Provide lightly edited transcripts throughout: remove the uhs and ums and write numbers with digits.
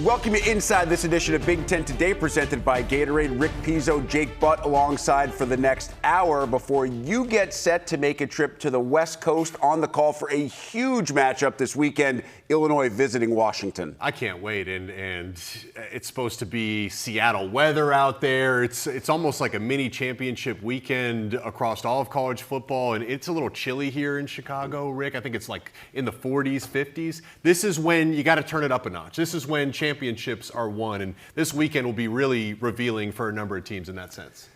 Welcome you inside this edition of Big Ten Today, presented by Gatorade. Rick Pizzo, Jake Butt alongside for the next hour before you get set to make a trip to the West Coast, on the call for a huge matchup this weekend, Illinois visiting Washington. I can't wait, and it's supposed to be Seattle weather out there. It's almost like a mini championship weekend across all of college football, and it's a little chilly here in Chicago, Rick. I think it's like in the 40s, 50s. This is when you got to turn it up a notch. This is when championships are won, and this weekend will be really revealing for a number of teams in that sense.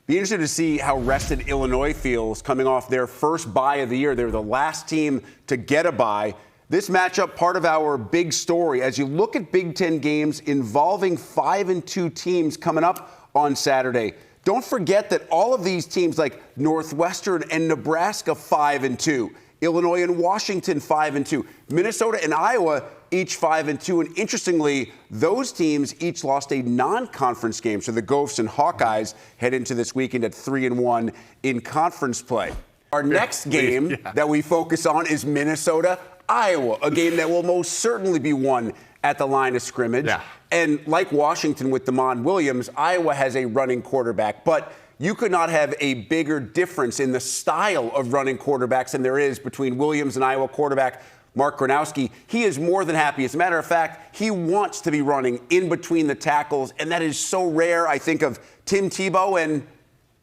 Be interested to see how rested Illinois feels coming off their first bye of the year. They're the last team to get a bye. This matchup, part of our big story. As you look at Big Ten games involving 5-2 teams coming up on Saturday, don't forget that all of these teams like Northwestern and Nebraska 5-2, Illinois and Washington 5-2, Minnesota and Iowa each 5-2. And interestingly, those teams each lost a non-conference game. So the Gophers and Hawkeyes head into this weekend at 3-1 in conference play. Our next game that we focus on is Minnesota, Iowa, a game that will most certainly be won at the line of scrimmage. Yeah. And like Washington with Damon Williams, Iowa has a running quarterback. But you could not have a bigger difference in the style of running quarterbacks than there is between Williams and Iowa quarterback Mark Gronowski. He is more than happy. As a matter of fact, he wants to be running in between the tackles, and that is so rare. I think of Tim Tebow and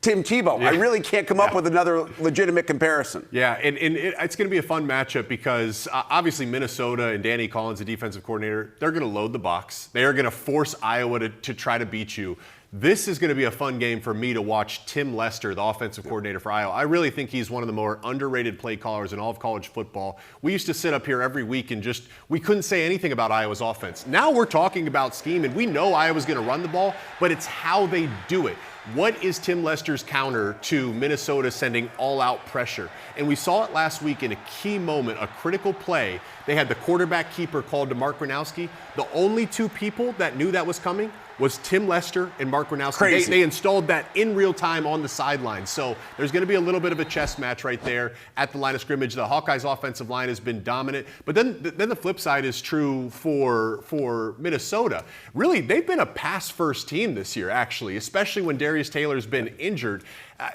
Tim Tebow. Yeah. I really can't come up with another legitimate comparison. Yeah, and it's going to be a fun matchup because obviously Minnesota and Danny Collins, the defensive coordinator, they're going to load the box. They are going to force Iowa to try to beat you. This is going to be a fun game for me to watch Tim Lester, the offensive coordinator for Iowa. I really think he's one of the more underrated play callers in all of college football. We used to sit up here every week and we couldn't say anything about Iowa's offense. Now we're talking about scheme, and we know Iowa's going to run the ball, but it's how they do it. What is Tim Lester's counter to Minnesota sending all-out pressure? And we saw it last week in a key moment, a critical play. They had the quarterback keeper called to Mark Gronowski. The only two people that knew that was coming was Tim Lester and Mark Gronowski. They installed that in real time on the sideline. So there's going to be a little bit of a chess match right there at the line of scrimmage. The Hawkeyes' offensive line has been dominant. But then the flip side is true for Minnesota. Really, they've been a pass-first team this year, actually, especially when Darius Taylor's been injured.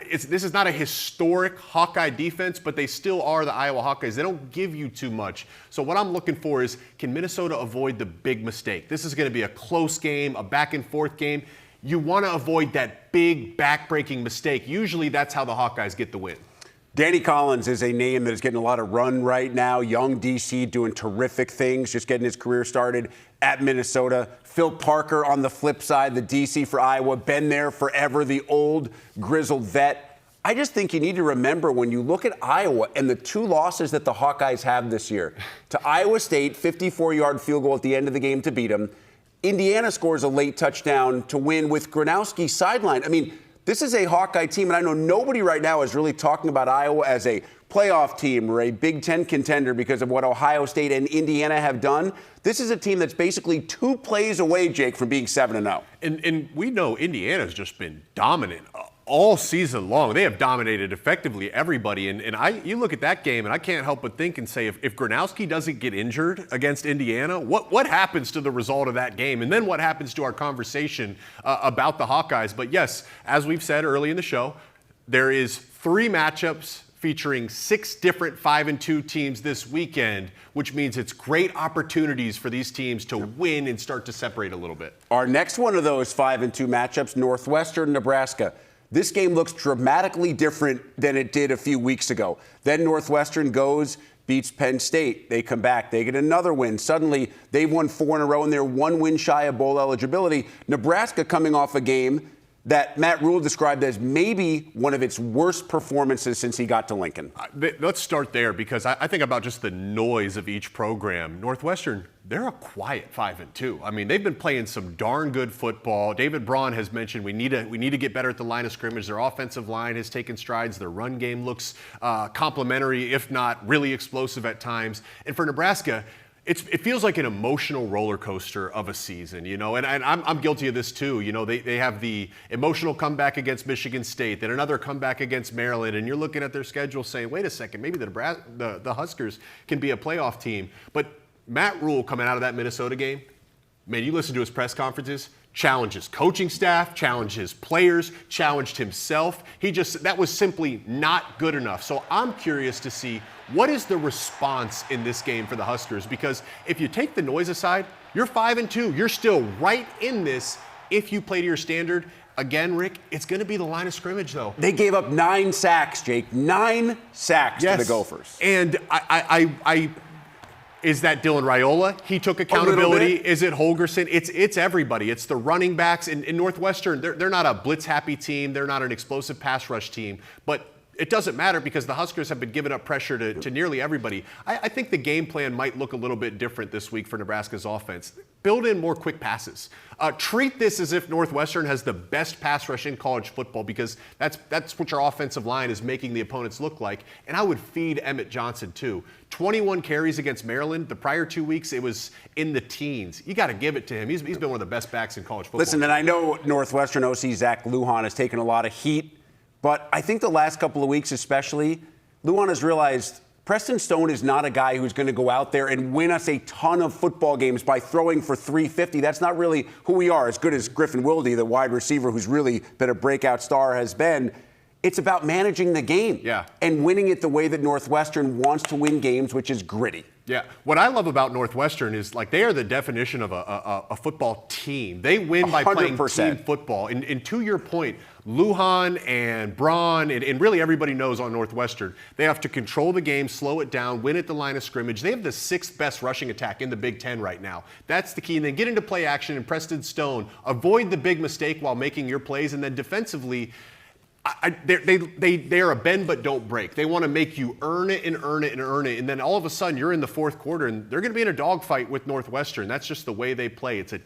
This is not a historic Hawkeye defense, but they still are the Iowa Hawkeyes. They don't give you too much. So what I'm looking for is, can Minnesota avoid the big mistake? This is going to be a close game, a back-and-forth game. You want to avoid that big back-breaking mistake. Usually that's how the Hawkeyes get the win. Danny Collins is a name that is getting a lot of run right now. Young DC doing terrific things, just getting his career started at Minnesota. Phil Parker on the flip side, the DC for Iowa, been there forever, the old grizzled vet. I just think you need to remember when you look at Iowa and the two losses that the Hawkeyes have this year. To Iowa State, 54-yard field goal at the end of the game to beat them. Indiana scores a late touchdown to win with Gronowski sidelined. I mean, this is a Hawkeye team, and I know nobody right now is really talking about Iowa as a playoff team or a Big Ten contender because of what Ohio State and Indiana have done. This is a team that's basically 2 plays away, Jake, from being 7-0. And we know Indiana's just been dominant all season long. They have dominated effectively everybody. And you look at that game, and I can't help but think and say, if Gronowski doesn't get injured against Indiana, what happens to the result of that game? And then what happens to our conversation about the Hawkeyes? But yes, as we've said early in the show, there is 3 matchups featuring 6 different 5-2 teams this weekend, which means it's great opportunities for these teams to win and start to separate a little bit. Our next one of those 5-2 matchups, Northwestern, Nebraska. This game looks dramatically different than it did a few weeks ago. Then Northwestern goes, beats Penn State. They come back. They get another win. Suddenly, they've won 4 in a row, and they're 1 win shy of bowl eligibility. Nebraska coming off a game that Matt Rule described as maybe one of its worst performances since he got to Lincoln. Let's start there because I think about just the noise of each program. Northwestern, they're a quiet 5-2. I mean, they've been playing some darn good football. David Braun has mentioned we need to get better at the line of scrimmage. Their offensive line has taken strides. Their run game looks complimentary, if not really explosive at times. And for Nebraska, it feels like an emotional roller coaster of a season, you know, and I'm guilty of this too. You know, they have the emotional comeback against Michigan State, then another comeback against Maryland, and you're looking at their schedule saying, wait a second, maybe the Huskers can be a playoff team. But Matt Rule coming out of that Minnesota game, man, you listen to his press conferences, challenged his coaching staff, challenged his players, challenged himself. That was simply not good enough. So I'm curious to see what is the response in this game for the Huskers, because if you take the noise aside, you're 5-2. You're still right in this if you play to your standard. Again, Rick, it's going to be the line of scrimmage, though. They gave up 9 sacks, Jake. 9 sacks to the Gophers. And is that Dylan Raiola? He took accountability. Is it Holgerson? It's everybody. It's the running backs. In Northwestern, they're not a blitz-happy team. They're not an explosive pass rush team. But it doesn't matter because the Huskers have been giving up pressure to nearly everybody. I think the game plan might look a little bit different this week for Nebraska's offense. Build in more quick passes. Treat this as if Northwestern has the best pass rush in college football, because that's what your offensive line is making the opponents look like. And I would feed Emmett Johnson too. 21 carries against Maryland. The prior 2 weeks, it was in the teens. You got to give it to him. He's been one of the best backs in college football. Listen, and I know Northwestern OC Zach Lujan has taken a lot of heat, but I think the last couple of weeks especially, Lujan has realized Preston Stone is not a guy who's going to go out there and win us a ton of football games by throwing for 350. That's not really who we are, as good as Griffin Wilde, the wide receiver who's really been a breakout star, has been. It's about managing the game and winning it the way that Northwestern wants to win games, which is gritty. Yeah. What I love about Northwestern is, like, they are the definition of a football team. They win by 100%. Playing team football. And to your point, Lujan and Braun and really everybody knows on Northwestern, they have to control the game, slow it down, win at the line of scrimmage. They have the 6th best rushing attack in the Big Ten right now. That's the key. And then get into play action, and Preston Stone, avoid the big mistake while making your plays. And then defensively, they are a bend but don't break. They want to make you earn it and earn it and earn it. And then all of a sudden you're in the fourth quarter and they're going to be in a dogfight with Northwestern. That's just the way they play. It's a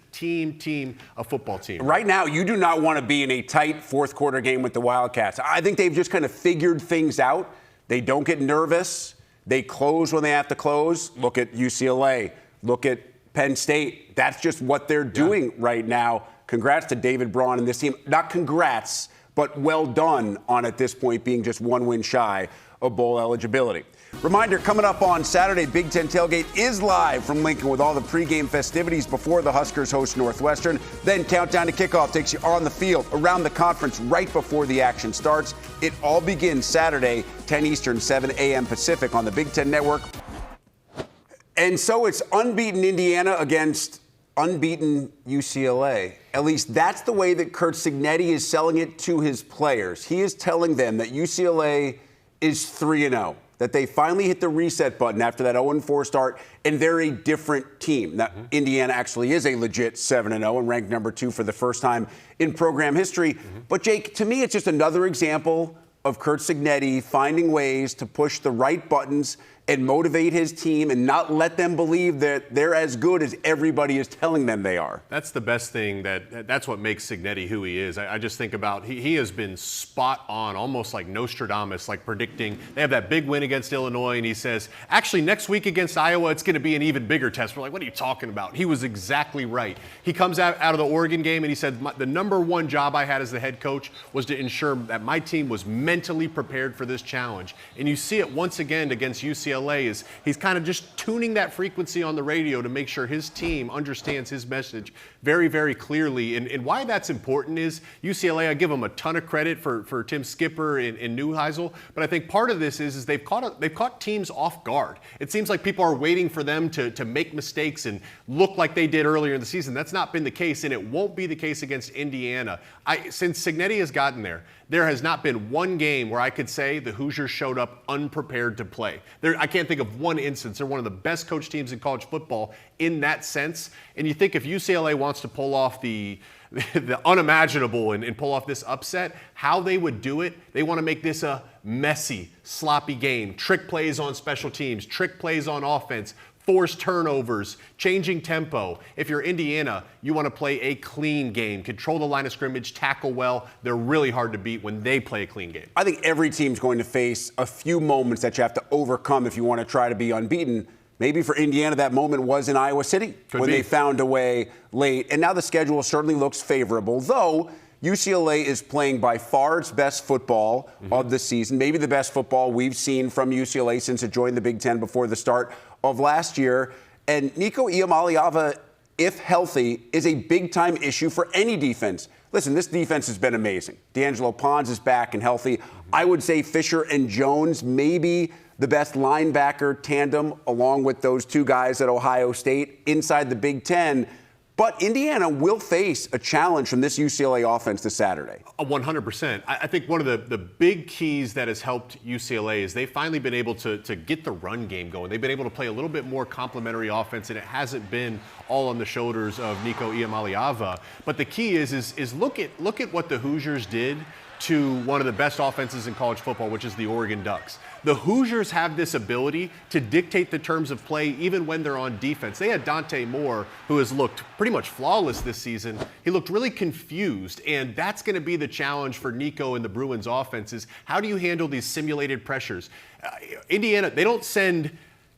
a football team. Right now, you do not want to be in a tight fourth quarter game with the Wildcats. I think they've just kind of figured things out. They don't get nervous. They close when they have to close. Look at UCLA. Look at Penn State. That's just what they're doing right now. Congrats to David Braun and this team. Not congrats, but well done on, at this point, being just 1 win shy of bowl eligibility. Reminder, coming up on Saturday, Big Ten Tailgate is live from Lincoln with all the pregame festivities before the Huskers host Northwestern. Then countdown to kickoff takes you on the field, around the conference, right before the action starts. It all begins Saturday, 10 Eastern, 7 a.m. Pacific on the Big Ten Network. And so it's unbeaten Indiana against unbeaten UCLA. At least that's the way that Curt Cignetti is selling it to his players. He is telling them that UCLA is 3-0, that they finally hit the reset button after that 0-4 start, and they're a different team. Now, Indiana actually is a legit 7-0 and ranked number 2 for the first time in program history. But, Jake, to me, it's just another example of Curt Cignetti finding ways to push the right buttons and motivate his team and not let them believe that they're as good as everybody is telling them they are. That's the best thing. That's what makes Cignetti who he is. I just think about he has been spot on, almost like Nostradamus, like predicting. They have that big win against Illinois, and he says, actually, next week against Iowa, it's going to be an even bigger test. We're like, what are you talking about? He was exactly right. He comes out of the Oregon game, and he said, the number one job I had as the head coach was to ensure that my team was mentally prepared for this challenge. And you see it once again against UCLA. Is he's kind of just tuning that frequency on the radio to make sure his team understands his message very, very clearly. And why that's important is UCLA, I give them a ton of credit for Tim Skipper and Neuheisel, but I think part of this is they've caught teams off guard. It seems like people are waiting for them to make mistakes and look like they did earlier in the season. That's not been the case, and it won't be the case against Indiana. Since Cignetti has gotten there has not been one game where I could say the Hoosiers showed up unprepared to play. I can't think of one instance. They're one of the best coach teams in college football in that sense. And you think if UCLA wants to pull off the unimaginable and pull off this upset, how they would do it, they want to make this a messy, sloppy game. Trick plays on special teams, trick plays on offense, forced turnovers, changing tempo. If you're Indiana, you want to play a clean game, control the line of scrimmage, tackle well. They're really hard to beat when they play a clean game. I think every team's going to face a few moments that you have to overcome if you want to try to be unbeaten. Maybe for Indiana, that moment was in Iowa City when they found a way late. And now the schedule certainly looks favorable, though UCLA is playing by far its best football of the season, maybe the best football we've seen from UCLA since it joined the Big Ten before the start of last year. And Nico Iamaleava if healthy, is a big-time issue for any defense. Listen, this defense has been amazing. D'Angelo Pons is back and healthy. I would say Fisher and Jones maybe the best linebacker tandem along with those two guys at Ohio State inside the Big Ten. But Indiana will face a challenge from this UCLA offense this Saturday. 100%. I think one of the big keys that has helped UCLA is they've finally been able to get the run game going. They've been able to play a little bit more complementary offense, and it hasn't been all on the shoulders of Nico Iamaleava. But the key is look at what the Hoosiers did to one of the best offenses in college football, which is the Oregon Ducks. The Hoosiers have this ability to dictate the terms of play even when they're on defense. They had Dante Moore, who has looked pretty much flawless this season. He looked really confused, and that's going to be the challenge for Nico and the Bruins offenses. How do you handle these simulated pressures? Indiana, they don't send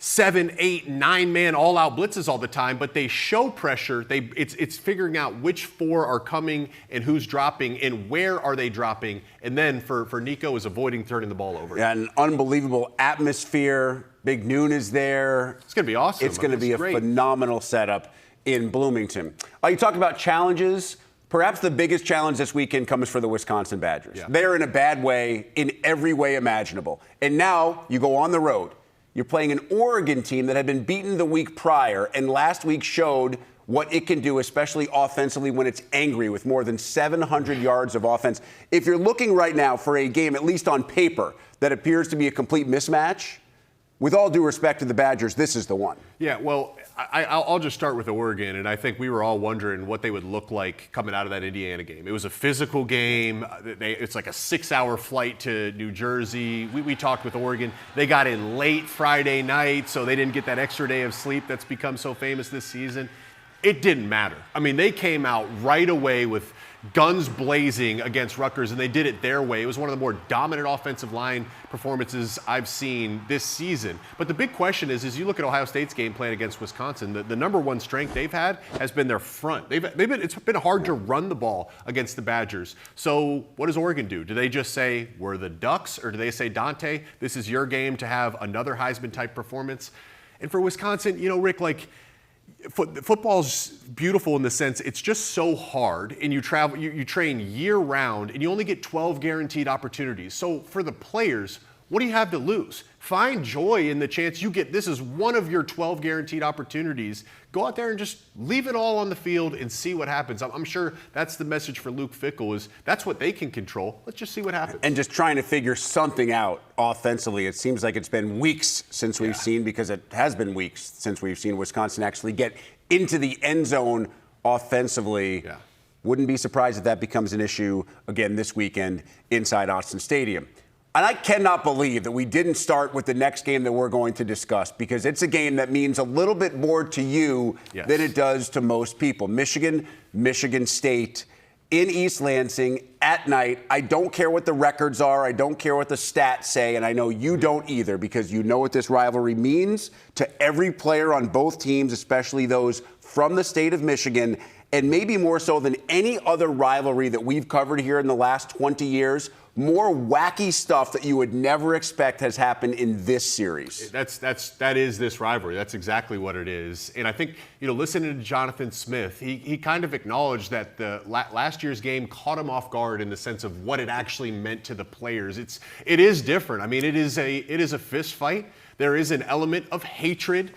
7, 8, 9-man all-out blitzes all the time, but they show pressure. It's figuring out which 4 are coming and who's dropping and where are they dropping. And then for Nico is avoiding turning the ball over. Yeah, an unbelievable atmosphere. Big Noon is there. It's going to be awesome. It's going to be a phenomenal setup in Bloomington. You talk about challenges. Perhaps the biggest challenge this weekend comes for the Wisconsin Badgers. Yeah. They're in a bad way in every way imaginable. And now you go on the road. You're playing an Oregon team that had been beaten the week prior and last week showed what it can do, especially offensively when it's angry with more than 700 yards of offense. If you're looking right now for a game, at least on paper, that appears to be a complete mismatch, with all due respect to the Badgers, this is the one. Yeah, well, I'll just start with Oregon, and I think we were all wondering what they would look like coming out of that Indiana game. It was a physical game. It's like a 6-hour flight to New Jersey. We talked with Oregon. They got in late Friday night, so they didn't get that extra day of sleep that's become so famous this season. It didn't matter. I mean, they came out right away with guns blazing against Rutgers, and they did it their way. It was one of the more dominant offensive line performances I've seen this season. But the big question is you look at Ohio State's game plan against Wisconsin, the number one strength they've had has been their front. It's been hard to run the ball against the Badgers. So what does Oregon do? Do they just say, we're the Ducks, or do they say, Dante, this is your game to have another Heisman-type performance? And for Wisconsin, Rick, football's beautiful in the sense it's just so hard, and you train year round, and you only get 12 guaranteed opportunities. So for the players, what do you have to lose? Find joy in the chance you get. This is one of your 12 guaranteed opportunities. Go out there and just leave it all on the field and see what happens. I'm sure that's the message for Luke Fickell is that's what they can control. Let's just see what happens. And just trying to figure something out offensively. It seems like it's been weeks since we've seen, because it has been weeks since we've seen Wisconsin actually get into the end zone offensively. Yeah. Wouldn't be surprised if that becomes an issue again this weekend inside Austin Stadium. And I cannot believe that we didn't start with the next game that we're going to discuss, because it's a game that means a little bit more to you than it does to most people. Michigan State in East Lansing at night. I don't care what the records are. I don't care what the stats say. And I know you don't either, because you know what this rivalry means to every player on both teams, especially those from the state of Michigan. And maybe more so than any other rivalry that we've covered here in the last 20 years, more wacky stuff that you would never expect has happened in this series. That is this rivalry. That's exactly what it is. And I think, listening to Jonathan Smith, he kind of acknowledged that the last year's game caught him off guard in the sense of what it actually meant to the players. It is different. I mean, it is a fist fight. There is an element of hatred.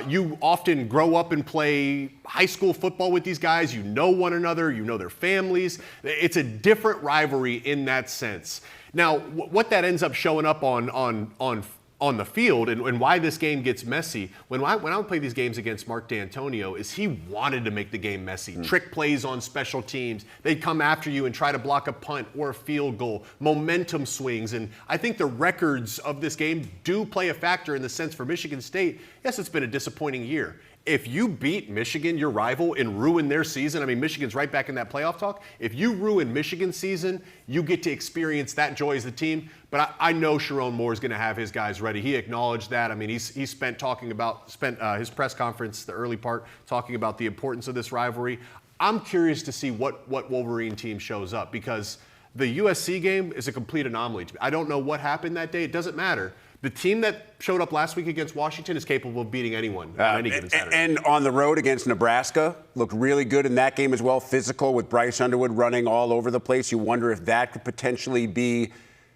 You often grow up and play high school football with these guys. You know one another. You know their families. It's a different rivalry in that sense. Now, what that ends up showing up on the field and why this game gets messy, when I would play these games against Mark D'Antonio, is he wanted to make the game messy. Trick plays on special teams. They'd come after you and try to block a punt or a field goal, momentum swings. And I think the records of this game do play a factor in the sense for Michigan State. Yes, it's been a disappointing year. If you beat Michigan, your rival, and ruin their season, I mean, Michigan's right back in that playoff talk. If you ruin Michigan's season, you get to experience that joy as a team. But I know Sharon Moore is going to have his guys ready. He acknowledged that. I mean, he spent his press conference, the early part, talking about the importance of this rivalry. I'm curious to see what Wolverine team shows up, because the USC game is a complete anomaly to me. I don't know what happened that day. It doesn't matter. The team that showed up last week against Washington is capable of beating anyone on any given Saturday. And on the road against Nebraska, looked really good in that game as well. Physical with Bryce Underwood running all over the place. You wonder if that could potentially be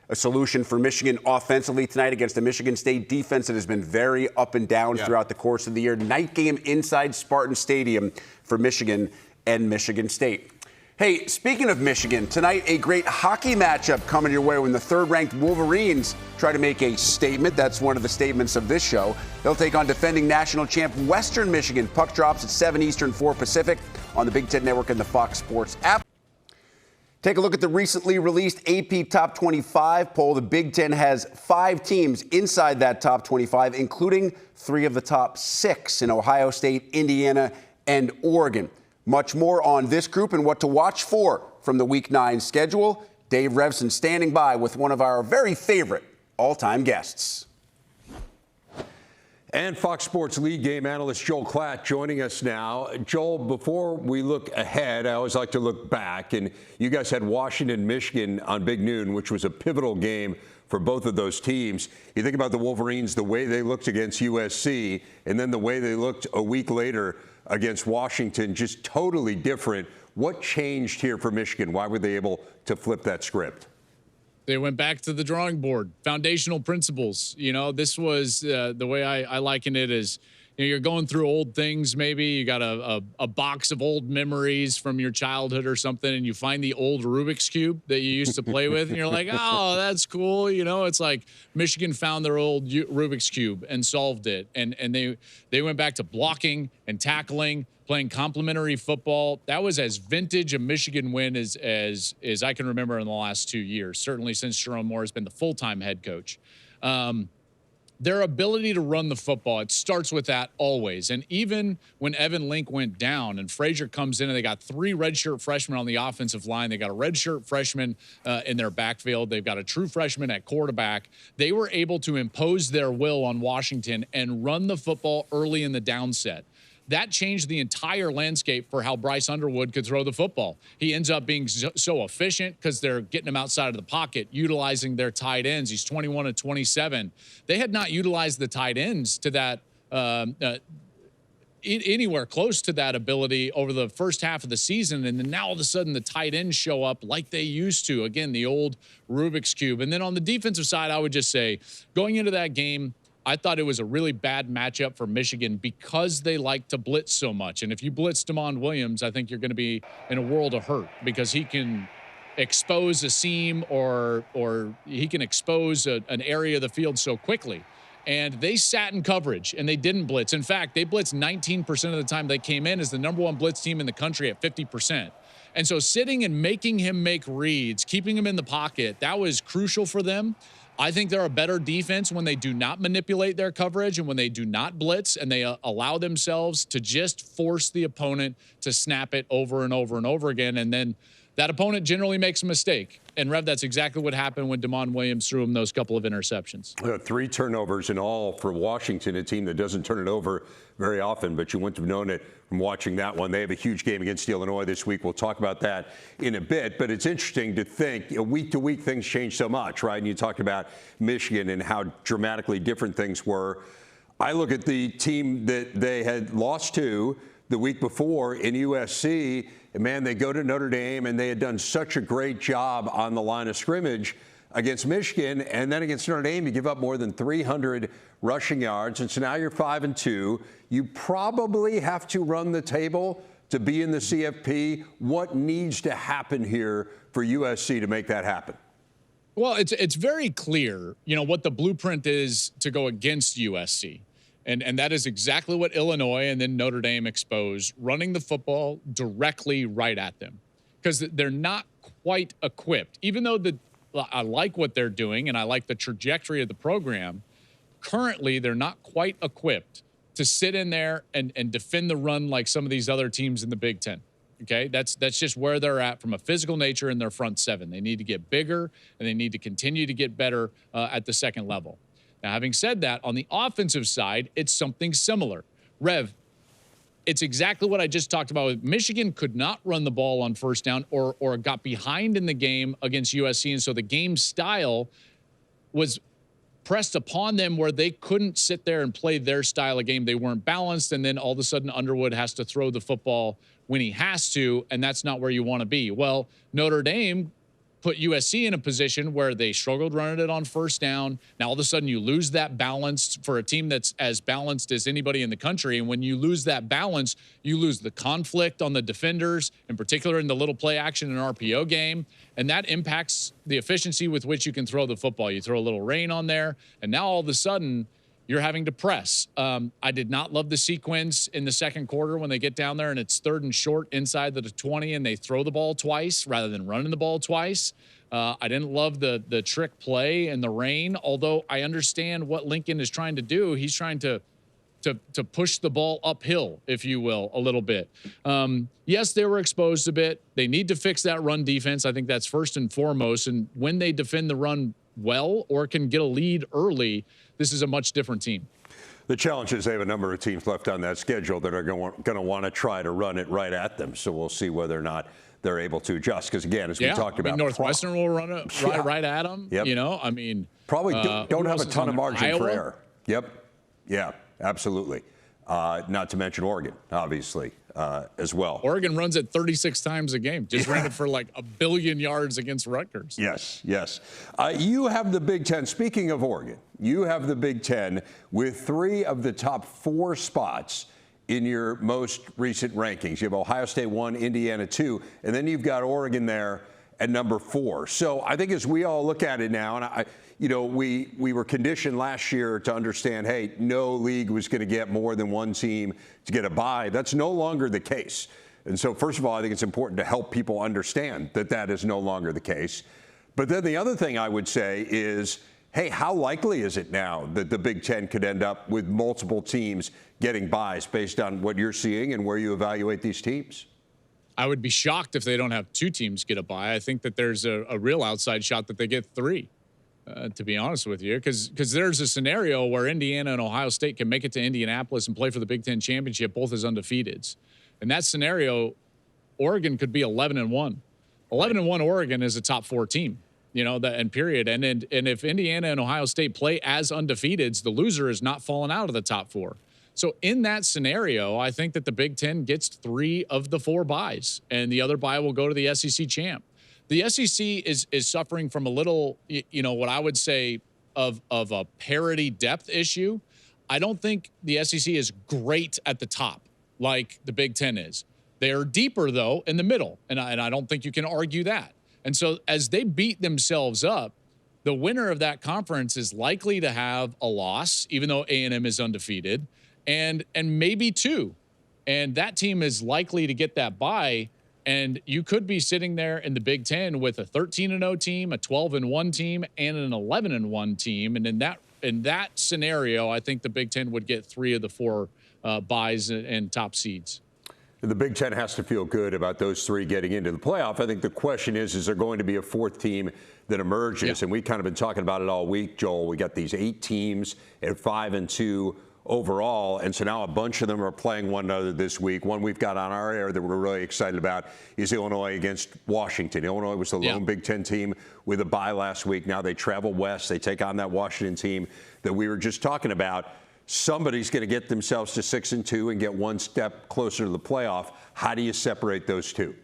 a solution for Michigan offensively tonight against the Michigan State defense that has been very up and down throughout the course of the year. Night game inside Spartan Stadium for Michigan and Michigan State. Hey, speaking of Michigan, tonight a great hockey matchup coming your way when the third-ranked Wolverines try to make a statement. That's one of the statements of this show. They'll take on defending national champ Western Michigan. Puck drops at 7 Eastern, 4 Pacific on the Big Ten Network and the Fox Sports app. Take a look at the recently released AP Top 25 poll. The Big Ten has 5 teams inside that top 25, including 3 of the top 6 in Ohio State, Indiana, and Oregon. Much more on this group and what to watch for from the Week 9 schedule. Dave Revson standing by with one of our very favorite all-time guests. And Fox Sports lead game analyst Joel Klatt joining us now. Joel, before we look ahead, I always like to look back. And you guys had Washington, Michigan on Big Noon, which was a pivotal game for both of those teams. You think about the Wolverines, the way they looked against USC, and then the way they looked a week later against Washington, just totally different. What changed here for Michigan? Why were they able to flip that script? They went back to the drawing board. Foundational principles. You know, this was the way I liken it is, you know, you're going through old things maybe. You got a box of old memories from your childhood or something, and you find the old Rubik's Cube that you used to play with, and you're like, oh, that's cool. You know, it's like Michigan found their old Rubik's Cube and solved it. And they went back to blocking and tackling, playing complementary football. That was as vintage a Michigan win as I can remember in the last 2 years, certainly since Jerome Moore has been the full-time head coach. Their ability to run the football, it starts with that always. And even when Evan Link went down and Frazier comes in and they got 3 redshirt freshmen on the offensive line, they got a redshirt freshman in their backfield, they've got a true freshman at quarterback, they were able to impose their will on Washington and run the football early in the downset. That changed the entire landscape for how Bryce Underwood could throw the football. He ends up being so efficient because they're getting him outside of the pocket, utilizing their tight ends. He's 21 of 27. They had not utilized the tight ends to that anywhere close to that ability over the first half of the season. And then now all of a sudden the tight ends show up like they used to. Again, the old Rubik's Cube. And then on the defensive side, I would just say going into that game, I thought it was a really bad matchup for Michigan because they like to blitz so much. And if you blitz DeMond Williams, I think you're going to be in a world of hurt because he can expose a seam or he can expose an area of the field so quickly. And they sat in coverage, and they didn't blitz. In fact, they blitzed 19% of the time they came in as the #1 blitz team in the country at 50%. And so sitting and making him make reads, keeping him in the pocket, that was crucial for them. I think they're a better defense when they do not manipulate their coverage and when they do not blitz and they allow themselves to just force the opponent to snap it over and over and over again. And then that opponent generally makes a mistake. And, Rev, that's exactly what happened when DeMond Williams threw him those couple of interceptions. 3 turnovers in all for Washington, a team that doesn't turn it over very often, but you wouldn't have known it from watching that one. They have a huge game against Illinois this week. We'll talk about that in a bit, but it's interesting to think, week to week things change so much, right? And you talked about Michigan and how dramatically different things were. I look at the team that they had lost to the week before in USC, and man, they go to Notre Dame, and they had done such a great job on the line of scrimmage against Michigan, and then against Notre Dame, you give up more than 300 rushing yards, and so now you're 5-2. You probably have to run the table to be in the CFP. What needs to happen here for USC to make that happen? Well, it's very clear, you know, what the blueprint is to go against USC. And that is exactly what Illinois and then Notre Dame exposed, running the football directly right at them. Because they're not quite equipped. Even though I like what they're doing and I like the trajectory of the program, currently they're not quite equipped to sit in there and defend the run like some of these other teams in the Big Ten. Okay, that's just where they're at from a physical nature in their front 7. They need to get bigger, and they need to continue to get better at the second level. Now, having said that, on the offensive side, it's something similar. Rev, it's exactly what I just talked about. Michigan could not run the ball on first down or got behind in the game against USC, and so the game style was pressed upon them where they couldn't sit there and play their style of game. They weren't balanced, and then all of a sudden Underwood has to throw the football when he has to, and that's not where you want to be. Well, Notre Dame put USC in a position where they struggled running it on first down. Now all of a sudden you lose that balance for a team that's as balanced as anybody in the country. And when you lose that balance, you lose the conflict on the defenders, in particular in the little play action and RPO game. And that impacts the efficiency with which you can throw the football. You throw a little rain on there, and now all of a sudden you're having to press. I did not love the sequence in the second quarter when they get down there and it's 3rd and short inside the 20 and they throw the ball twice rather than running the ball twice. I didn't love the trick play in the rain, although I understand what Lincoln is trying to do. He's trying to push the ball uphill, if you will, a little bit. Yes, they were exposed a bit. They need to fix that run defense. I think that's first and foremost. And when they defend the run well or can get a lead early, this is a much different team. The challenge is they have a number of teams left on that schedule that are going to want to try to run it right at them. So we'll see whether or not they're able to adjust. Because again, as we talked about, Northwestern will run it right at them. Yep. You know, I mean, probably don't have a ton of margin for Iowa? error. Yep. Yeah, absolutely. Not to mention Oregon, obviously, as well. Oregon runs it 36 times a game. Just ran it for like 1 billion yards against Rutgers. Yes. You have the Big Ten. Speaking of Oregon, you have the Big Ten with 3 of the top 4 spots in your most recent rankings. You have Ohio State 1, Indiana 2, and then you've got Oregon there at number 4. So I think as we all look at it now, and we were conditioned last year to understand, hey, no league was going to get more than one team to get a bye. That's no longer the case. And so, first of all, I think it's important to help people understand that that is no longer the case. But then the other thing I would say is, hey, how likely is it now that the Big Ten could end up with multiple teams getting byes based on what you're seeing and where you evaluate these teams? I would be shocked if they don't have 2 teams get a bye. I think that there's a real outside shot that they get 3. To be honest with you, because there's a scenario where Indiana and Ohio State can make it to Indianapolis and play for the Big Ten championship, both as undefeateds. In that scenario, Oregon could be 11-1. 11-1 Oregon is a top 4 team, and period. And if Indiana and Ohio State play as undefeateds, the loser is not falling out of the top 4. So in that scenario, I think that the Big Ten gets 3 of the 4 byes, and the other bye will go to the SEC champ. The SEC is suffering from a little, what I would say of a parity depth issue. I don't think the SEC is great at the top like the Big Ten is. They are deeper, though, in the middle, and I don't think you can argue that. And so as they beat themselves up, the winner of that conference is likely to have a loss, even though A&M is undefeated, and maybe 2. And that team is likely to get that bye. And you could be sitting there in the Big Ten with a 13-0 team, a 12-1 team, and an 11-1 team. And in that scenario, I think the Big Ten would get 3 of the 4 byes and top seeds. The Big Ten has to feel good about those 3 getting into the playoff. I think the question is there going to be a 4th team that emerges? Yeah. And we've kind of been talking about it all week, Joel. We got these 8 teams at 5-2 overall, and so now a bunch of them are playing one another this week. One we've got on our air that we're really excited about is Illinois against Washington. Illinois was the lone Big Ten team with a bye last week. Now they travel west. They take on that Washington team that we were just talking about. Somebody's going to get themselves to 6-2 and get one step closer to the playoff. How do you separate those 2?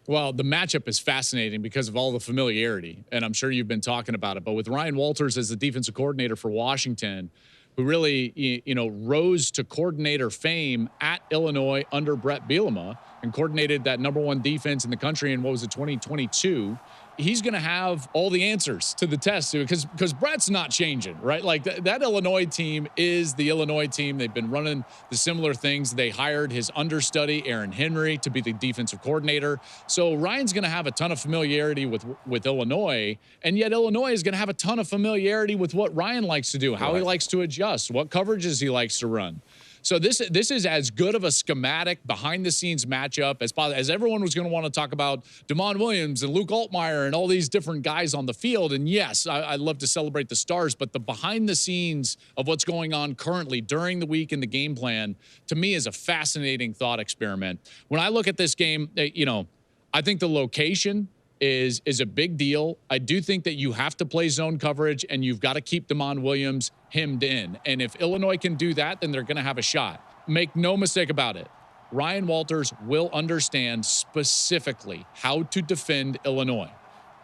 Well, the matchup is fascinating because of all the familiarity, and I'm sure you've been talking about it. But with Ryan Walters as the defensive coordinator for Washington, who really, rose to coordinator fame at Illinois under Brett Bielema and coordinated that #1 defense in the country in, 2022. He's going to have all the answers to the test because Brett's not changing, right? Like that Illinois team is the Illinois team. They've been running the similar things. They hired his understudy, Aaron Henry, to be the defensive coordinator. So Ryan's going to have a ton of familiarity with Illinois, and yet Illinois is going to have a ton of familiarity with what Ryan likes to do, how he likes to adjust, what coverages he likes to run. So this is as good of a schematic behind-the-scenes matchup as everyone was going to want to talk about Damon Williams and Luke Altmaier and all these different guys on the field. And yes, I love to celebrate the stars, but the behind-the-scenes of what's going on currently during the week in the game plan, to me, is a fascinating thought experiment. When I look at this game, I think the location is a big deal. I do think that you have to play zone coverage, and you've got to keep Damon Williams hemmed in. And if Illinois can do that, then they're going to have a shot. Make no mistake about it. Ryan Walters will understand specifically how to defend Illinois.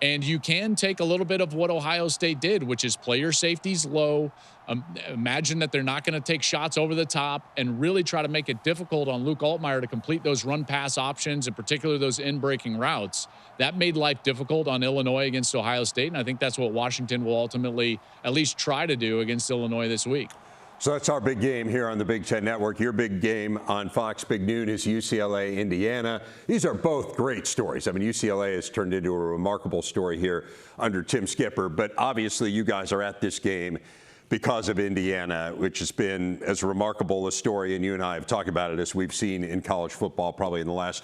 And you can take a little bit of what Ohio State did, which is play your safeties low. Imagine that they're not going to take shots over the top and really try to make it difficult on Luke Altmaier to complete those run-pass options, in particular those in-breaking routes. That made life difficult on Illinois against Ohio State, and I think that's what Washington will ultimately at least try to do against Illinois this week. So that's our big game here on the Big Ten Network. Your big game on Fox Big Noon is UCLA, Indiana. These are both great stories. I mean, UCLA has turned into a remarkable story here under Tim Skipper, but obviously you guys are at this game because of Indiana, which has been as remarkable a story, and you and I have talked about it, as we've seen in college football probably in the last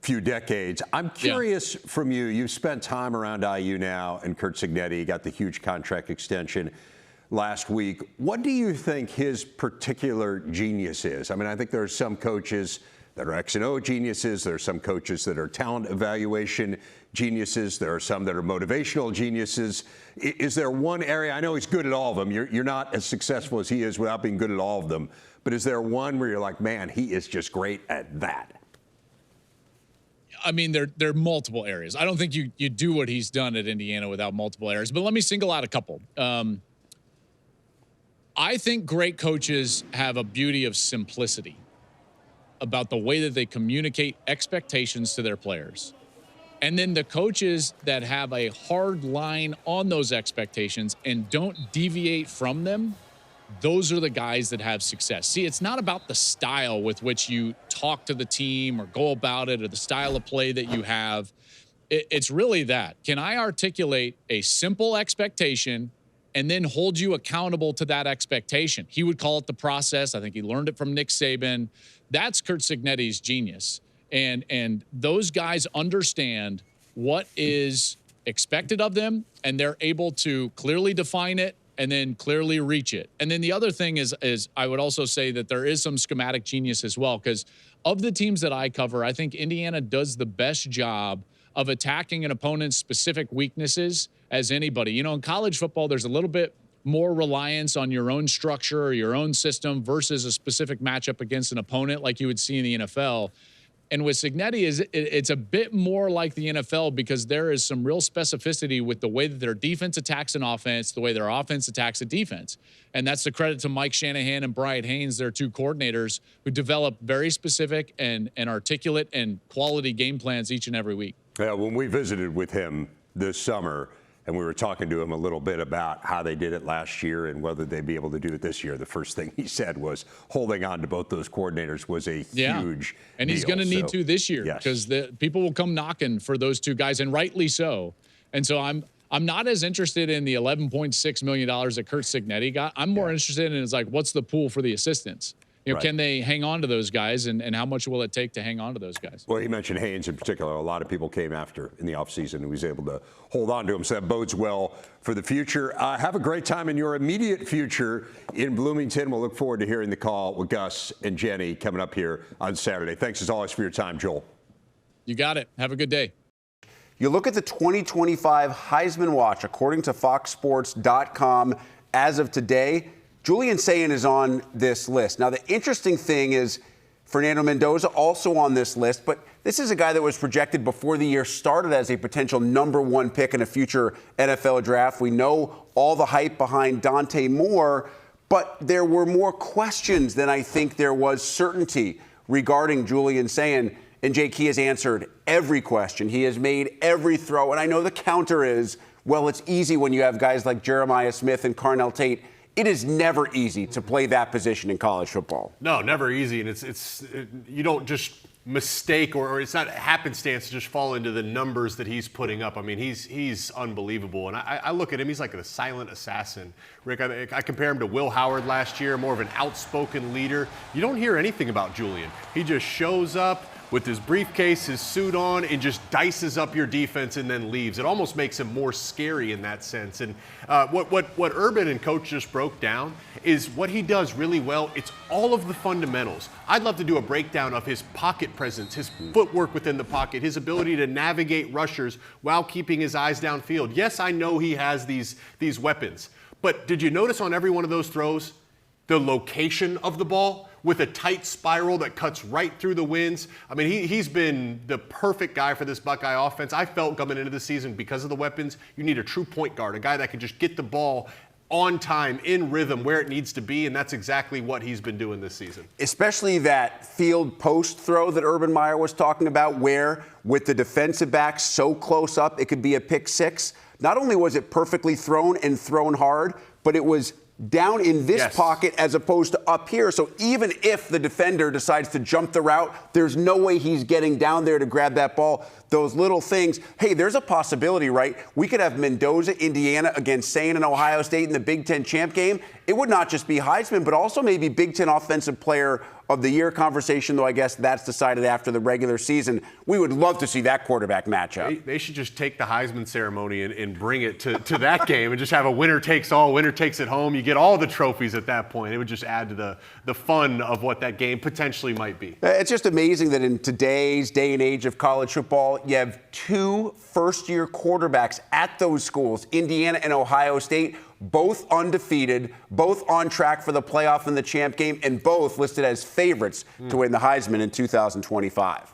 few decades. I'm curious from you, you've spent time around IU now, and Curt Cignetti got the huge contract extension last week. What do you think his particular genius is? I mean, I think there are some coaches that are X and O geniuses. There are some coaches that are talent evaluation geniuses. There are some that are motivational geniuses. Is there one area? I know he's good at all of them. You're not as successful as he is without being good at all of them. But is there one where you're like, man, he is just great at that? I mean, there are multiple areas. I don't think you do what he's done at Indiana without multiple areas. But let me single out a couple. I think great coaches have a beauty of simplicity about the way that they communicate expectations to their players. And then the coaches that have a hard line on those expectations and don't deviate from them, those are the guys that have success. See, it's not about the style with which you talk to the team or go about it or the style of play that you have. It's really that. Can I articulate a simple expectation and then hold you accountable to that expectation? He would call it the process. I think he learned it from Nick Saban. That's Curt Cignetti's genius. And those guys understand what is expected of them, and they're able to clearly define it and then clearly reach it. And then the other thing is I would also say that there is some schematic genius as well, because of the teams that I cover, I think Indiana does the best job of attacking an opponent's specific weaknesses as anybody. You know, in college football, there's a little bit more reliance on your own structure or your own system versus a specific matchup against an opponent like you would see in the NFL. And with Cignetti, it's a bit more like the NFL because there is some real specificity with the way that their defense attacks an offense, the way their offense attacks a defense. And that's the credit to Mike Shanahan and Bryant Haynes, their two coordinators, who develop very specific and articulate and quality game plans each and every week. Yeah, when we visited with him this summer, and we were talking to him a little bit about how they did it last year and whether they'd be able to do it this year, the first thing he said was holding on to both those coordinators was a huge and he's going to need to this year because the people will come knocking for those two guys, and rightly so. And so I'm not as interested in the $11.6 million that Curt Cignetti got. I'm more interested in what's the pool for the assistants? You know, can they hang on to those guys, and how much will it take to hang on to those guys? Well, he mentioned Haynes in particular. A lot of people came after in the offseason, and he was able to hold on to him. So that bodes well for the future. Have a great time in your immediate future in Bloomington. We'll look forward to hearing the call with Gus and Jenny coming up here on Saturday. Thanks, as always, for your time, Joel. You got it. Have a good day. You look at the 2025 Heisman Watch, according to FoxSports.com, as of today, Julian Sayin is on this list. Now, the interesting thing is Fernando Mendoza also on this list, but this is a guy that was projected before the year started as a potential #1 pick in a future NFL draft. We know all the hype behind Dante Moore, but there were more questions than I think there was certainty regarding Julian Sayin. And Jake, he has answered every question. He has made every throw. And I know the counter is, well, it's easy when you have guys like Jeremiah Smith and Carnell Tate. It is never easy to play that position in college football. No, never easy. And you don't just mistake or it's not happenstance to just fall into the numbers that he's putting up. I mean, he's unbelievable. And I look at him, he's like a silent assassin. Rick, I compare him to Will Howard last year, more of an outspoken leader. You don't hear anything about Julian. He just shows up, with his briefcase, his suit on, and just dices up your defense and then leaves. It almost makes him more scary in that sense. And what Urban and Coach just broke down is what he does really well. It's all of the fundamentals. I'd love to do a breakdown of his pocket presence, his footwork within the pocket, his ability to navigate rushers while keeping his eyes downfield. Yes, I know he has these weapons, but did you notice on every one of those throws the location of the ball with a tight spiral that cuts right through the winds? I mean, he's been the perfect guy for this Buckeye offense. I felt coming into the season, because of the weapons, you need a true point guard, a guy that can just get the ball on time, in rhythm, where it needs to be, and that's exactly what he's been doing this season. Especially that field post throw that Urban Meyer was talking about, where with the defensive back so close up, it could be a pick six. Not only was it perfectly thrown and thrown hard, but it was down in this pocket as opposed to up here. So even if the defender decides to jump the route, there's no way he's getting down there to grab that ball. Those little things. Hey, there's a possibility, right? We could have Mendoza, Indiana against Sayin and Ohio State in the Big Ten champ game. It would not just be Heisman, but also maybe Big Ten Offensive Player of the Year conversation, though I guess that's decided after the regular season. We would love to see that quarterback matchup. They should just take the Heisman ceremony and bring it to that game and just have a winner takes all, winner takes it home. You get all the trophies at that point. It would just add to the fun of what that game potentially might be. It's just amazing that in today's day and age of college football, you have two first-year quarterbacks at those schools, Indiana and Ohio State, both undefeated, both on track for the playoff and the champ game, and both listed as favorites to win the Heisman in 2025.